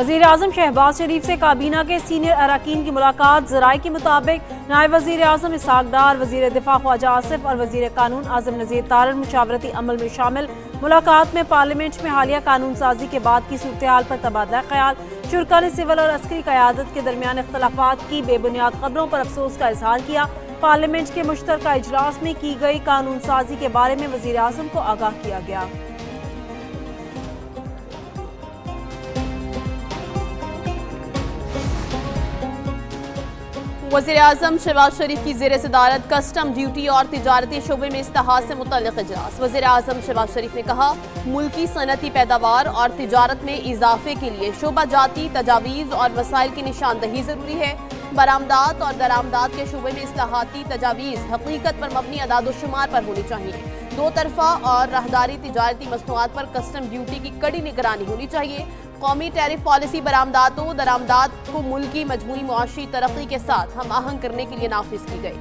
وزیر اعظم شہباز شریف سے کابینہ کے سینئر اراکین کی ملاقات۔ ذرائع کے مطابق نائب وزیر اعظم اسحاق ڈار، وزیر دفاع خواجہ آصف اور وزیر قانون اعظم نذیر تارڑ مشاورتی عمل میں شامل۔ ملاقات میں پارلیمنٹ میں حالیہ قانون سازی کے بعد کی صورتحال پر تبادلہ خیال۔ شرکاء نے سول اور عسکری قیادت کے درمیان اختلافات کی بے بنیاد خبروں پر افسوس کا اظہار کیا۔ پارلیمنٹ کے مشترکہ اجلاس میں کی گئی قانون سازی کے بارے میں وزیر اعظم کو آگاہ کیا گیا۔ وزیر اعظم شہباز شریف کی زیر صدارت کسٹم ڈیوٹی اور تجارتی شعبے میں اصلاحات سے متعلق اجلاس۔ وزیر اعظم شہباز شریف نے کہا، ملکی صنعتی پیداوار اور تجارت میں اضافے کے لیے شعبہ جاتی تجاویز اور وسائل کی نشاندہی ضروری ہے۔ برآمدات اور درآمدات کے شعبے میں اصلاحاتی تجاویز حقیقت پر مبنی اعداد و شمار پر ہونی چاہیے۔ دو طرفہ اور راہداری تجارتی مصنوعات پر کسٹم ڈیوٹی کی کڑی نگرانی ہونی چاہیے۔ قومی ٹیرف پالیسی برآمدات و درآمدات کو ملکی مجموعی معاشی ترقی کے ساتھ ہم آہنگ کرنے کے لیے نافذ کی گئی۔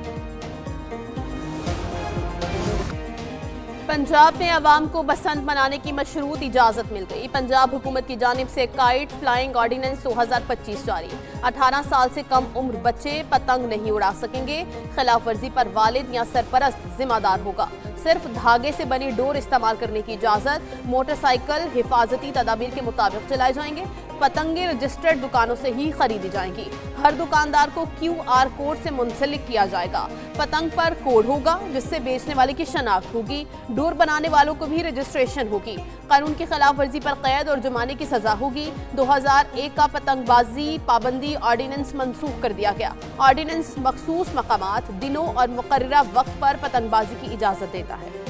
پنجاب میں عوام کو بسنت منانے کی مشروط اجازت مل گئی۔ پنجاب حکومت کی جانب سے کائٹ فلائنگ آرڈیننس 2025 جاری۔ 18 سال سے کم عمر بچے پتنگ نہیں اڑا سکیں گے۔ خلاف ورزی پر والد یا سرپرست ذمہ دار ہوگا۔ صرف دھاگے سے بنی ڈور استعمال کرنے کی اجازت۔ موٹر سائیکل حفاظتی تدابیر کے مطابق چلائے جائیں گے۔ پتنگیں رجسٹرڈ دکانوں سے ہی خریدی جائیں گی۔ ہر دکاندار کو QR کوڈ سے منسلک کیا جائے گا۔ پتنگ پر کوڈ ہوگا جس سے بیچنے والے کی شناخت ہوگی۔ ڈور بنانے والوں کو بھی رجسٹریشن ہوگی۔ قانون کی خلاف ورزی پر قید اور جرمانے کی سزا ہوگی۔ 2001 کا پتنگ بازی پابندی آرڈیننس منسوخ کر دیا گیا۔ آرڈیننس مخصوص مقامات، دنوں اور مقررہ وقت پر پتنگ بازی کی اجازت دیتا ہے۔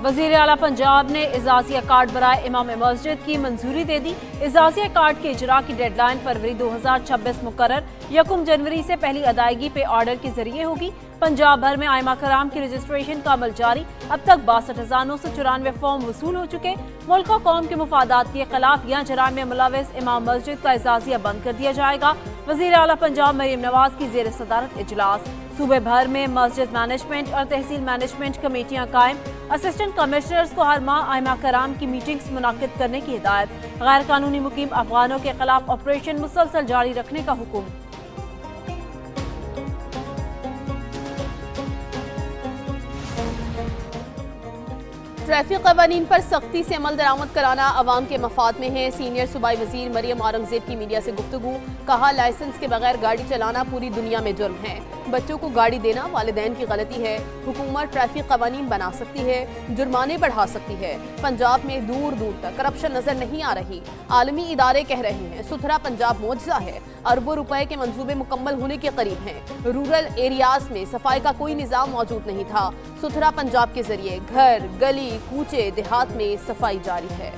وزیر اعلیٰ پنجاب نے اعزازیہ کارڈ برائے امام مسجد کی منظوری دے دی۔ اعزازیہ کارڈ کے اجراء کی ڈیڈ لائن فروری 2026 مقرر۔ 1 جنوری سے پہلی ادائیگی پے آرڈر کے ذریعے ہوگی۔ پنجاب بھر میں ائمہ کرام کی رجسٹریشن کا عمل جاری۔ اب تک 62,994 فارم وصول ہو چکے۔ ملک و قوم کے مفادات کے خلاف یا جرائم میں ملوث امام مسجد کا اعزازیہ بند کر دیا جائے گا۔ وزیر اعلیٰ پنجاب مریم نواز کی زیر صدارت اجلاس۔ صوبے بھر میں مسجد مینجمنٹ اور تحصیل مینجمنٹ کمیٹیاں قائم۔ اسسٹنٹ کمشنرز کو ہر ماہ ائمہ کرام کی میٹنگز منعقد کرنے کی ہدایت۔ غیر قانونی مقیم افغانوں کے خلاف آپریشن مسلسل جاری رکھنے کا حکم۔ ٹریفک قوانین پر سختی سے عمل درآمد کرانا عوام کے مفاد میں ہے۔ سینئر صوبائی وزیر مریم اورنگزیب کی میڈیا سے گفتگو۔ کہا، لائسنس کے بغیر گاڑی چلانا پوری دنیا میں جرم ہے۔ بچوں کو گاڑی دینا والدین کی غلطی ہے۔ حکومت ٹریفک قوانین بنا سکتی ہے، جرمانے بڑھا سکتی ہے۔ پنجاب میں دور دور تک کرپشن نظر نہیں آ رہی۔ عالمی ادارے کہہ رہے ہیں ستھرا پنجاب معجزہ ہے۔ اربوں روپے کے منصوبے مکمل ہونے کے قریب ہیں۔ رورل ایریاز میں صفائی کا کوئی نظام موجود نہیں تھا۔ ستھرا پنجاب کے ذریعے گھر، گلی، کوچے، دیہات میں صفائی جاری ہے۔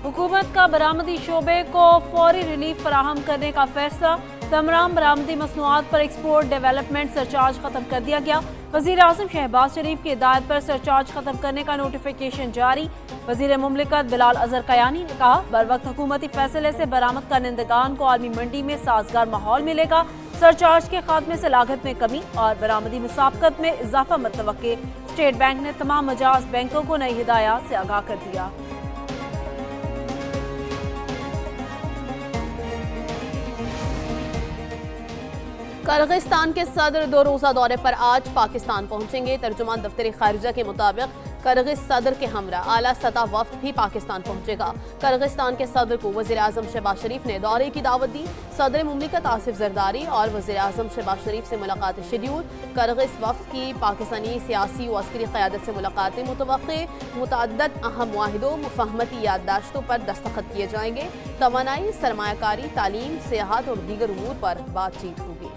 حکومت کا برآمدی شعبے کو فوری ریلیف فراہم کرنے کا فیصلہ۔ تمام برآمدی مصنوعات پر ایکسپورٹ ڈیولپمنٹ سرچارج ختم کر دیا گیا۔ وزیر اعظم شہباز شریف کی ہدایت پر سرچارج ختم کرنے کا نوٹیفیکیشن جاری۔ وزیر مملکت بلال اظہر کیانی نے کہا، بروقت حکومتی فیصلے سے برآمد کنندگان کو عالمی منڈی میں سازگار ماحول ملے گا۔ سرچارج کے خاتمے سے لاگت میں کمی اور برآمدی مسابقت میں اضافہ متوقع۔ اسٹیٹ بینک نے تمام مجاز بینکوں کو نئی ہدایات سے آگاہ کر دیا۔ کرغستان کے صدر 2 روزہ دورے پر آج پاکستان پہنچیں گے۔ ترجمان دفتر خارجہ کے مطابق کرغز صدر کے ہمراہ اعلیٰ سطح وفد بھی پاکستان پہنچے گا۔ کرغستان کے صدر کو وزیر اعظم شہباز شریف نے دورے کی دعوت دی۔ صدر مملکت آصف زرداری اور وزیر اعظم شہباز شریف سے ملاقات شیڈیول۔ کرغز وفد کی پاکستانی سیاسی و عسکری قیادت سے ملاقاتیں متوقع۔ متعدد اہم معاہدوں مفاہمتی یادداشتوں پر دستخط کیے جائیں گے۔ توانائی، سرمایہ کاری، تعلیم، سیاحت اور دیگر امور پر بات چیت ہوگی۔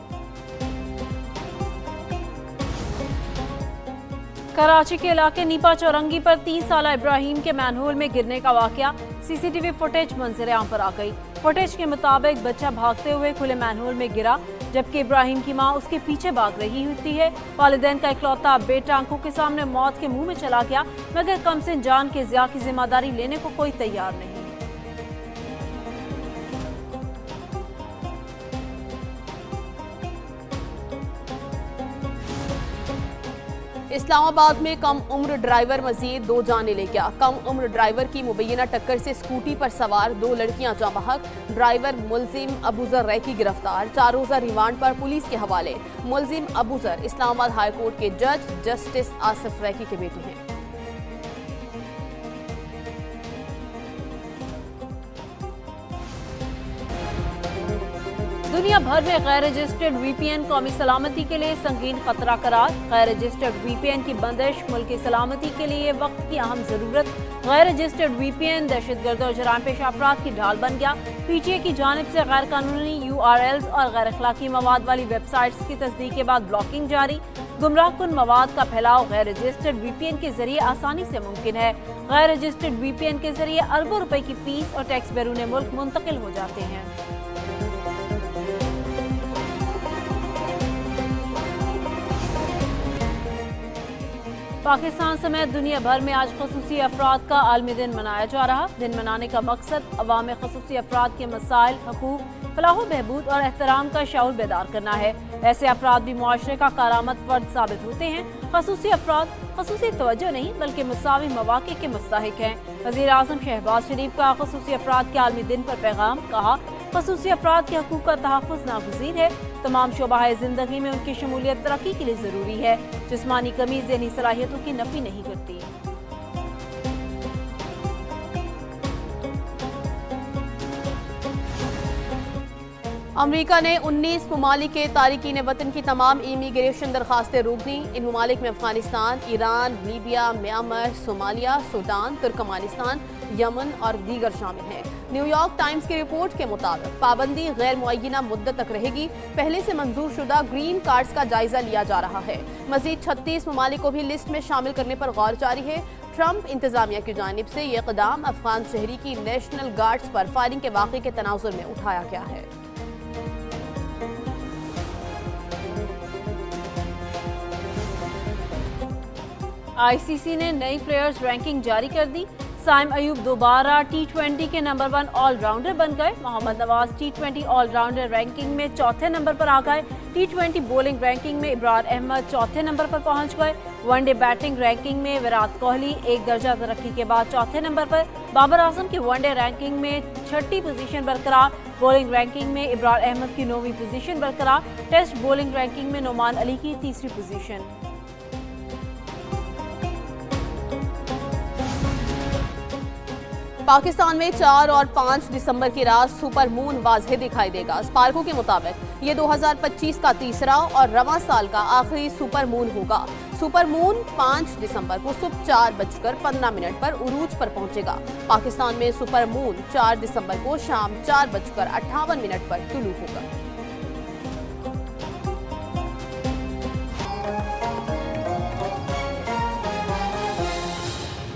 کراچی کے علاقے نیپا چورنگی پر 3 سالہ ابراہیم کے مین ہول میں گرنے کا واقعہ۔ CCTV فوٹیج منظر عام پر آ گئی۔ فوٹیج کے مطابق بچہ بھاگتے ہوئے کھلے مین ہول میں گرا، جبکہ ابراہیم کی ماں اس کے پیچھے بھاگ رہی ہوتی ہے۔ والدین کا اکلوتا بیٹا آنکھوں کے سامنے موت کے منہ میں چلا گیا، مگر کمسن جان کے ضیاء کی ذمہ داری لینے کو کوئی تیار نہیں۔ اسلام آباد میں کم عمر ڈرائیور مزید 2 جانیں لے گیا۔ کم عمر ڈرائیور کی مبینہ ٹکر سے اسکوٹی پر سوار 2 لڑکیاں جاں بحق۔ ڈرائیور ملزم ابوذر ریکی گرفتار، 4 روزہ ریمانڈ پر پولیس کے حوالے۔ ملزم ابوذر اسلام آباد ہائی کورٹ کے جج جسٹس آصف ریکی کے بیٹے ہیں۔ دنیا بھر میں غیر رجسٹرڈ وی پی این قومی سلامتی کے لیے سنگین خطرہ قرار۔ غیر رجسٹرڈ وی پی این کی بندش ملک کی سلامتی کے لیے وقت کی اہم ضرورت۔ غیر رجسٹرڈ وی پی این دہشت گرد اور جرائم پیش افراد کی ڈھال بن گیا۔ پی ٹی اے کی جانب سے غیر قانونی URLs اور غیر اخلاقی مواد والی ویب سائٹس کی تصدیق کے بعد بلاکنگ جاری۔ گمراہ کن مواد کا پھیلاؤ غیر رجسٹرڈ وی پی این کے ذریعے آسانی سے ممکن ہے۔ غیر رجسٹرڈ وی پی این کے ذریعے اربوں روپے کی فیس اور ٹیکس بیرون ملک منتقل ہو جاتے ہیں۔ پاکستان سمیت دنیا بھر میں آج خصوصی افراد کا عالمی دن منایا جا رہا۔ دن منانے کا مقصد عوام میں خصوصی افراد کے مسائل، حقوق، فلاح و بہبود اور احترام کا شعور بیدار کرنا ہے۔ ایسے افراد بھی معاشرے کا کارآمد فرد ثابت ہوتے ہیں۔ خصوصی افراد خصوصی توجہ نہیں بلکہ مساوی مواقع کے مستحق ہیں۔ وزیر اعظم شہباز شریف کا خصوصی افراد کے عالمی دن پر پیغام، کہا خصوصی افراد کے حقوق کا تحفظ ناگزیر ہے۔ تمام شعبہ زندگی میں ان کی شمولیت ترقی کے لیے ضروری ہے۔ جسمانی کمی ذہنی صلاحیتوں کی نفی نہیں کرتی۔ امریکہ نے 19 ممالک کے تارکین وطن کی تمام امیگریشن درخواستیں روک دیں۔ ان ممالک میں Afghanistan, Iran, Libya, Myanmar, Somalia, Sudan, Turkmenistan, Yemen اور دیگر شامل ہیں۔ نیو یارک ٹائمز کی رپورٹ کے مطابق پابندی غیر معینہ مدت تک رہے گی۔ پہلے سے منظور شدہ گرین کارڈز کا جائزہ لیا جا رہا ہے۔ مزید 36 ممالک کو بھی لسٹ میں شامل کرنے پر غور جاری ہے۔ ٹرمپ انتظامیہ کی جانب سے یہ اقدام افغان شہری کی نیشنل گارڈز پر فائرنگ کے واقعے کے تناظر میں اٹھایا گیا ہے۔ آئی سی سی نے نئی پلیئرز رینکنگ جاری کر دی۔ سائم ایوب دوبارہ T20 کے نمبر 1 آل راؤنڈر بن گئے۔ محمد نواز T20 آل راؤنڈر رینکنگ میں 4تھے نمبر پر آ گئے۔ T20 بولنگ رینکنگ میں ابرار احمد 4تھے نمبر پر پہنچ گئے۔ ون ڈے بیٹنگ رینکنگ میں وراٹ کوہلی 1 درجہ ترقی کے بعد 4تھے نمبر پر۔ بابر اعظم کی ون ڈے رینکنگ میں 6ٹھی پوزیشن برقرار۔ بولنگ رینکنگ میں ابرار احمد کی 9ویں پوزیشن برقرار۔ ٹیسٹ بولنگ رینکنگ میں نعمان علی کی 3ری پوزیشن۔ پاکستان میں 4 اور 5 دسمبر کی رات سپر مون واضح دکھائی دے گا۔ اسپارکو کے مطابق یہ 2025 کا تیسرا اور رواں سال کا آخری سپر مون ہوگا۔ سپر مون 5 دسمبر کو صبح 4:15 پر عروج پر پہنچے گا۔ پاکستان میں سپر مون 4 دسمبر کو شام 4:58 پر طلوع ہوگا۔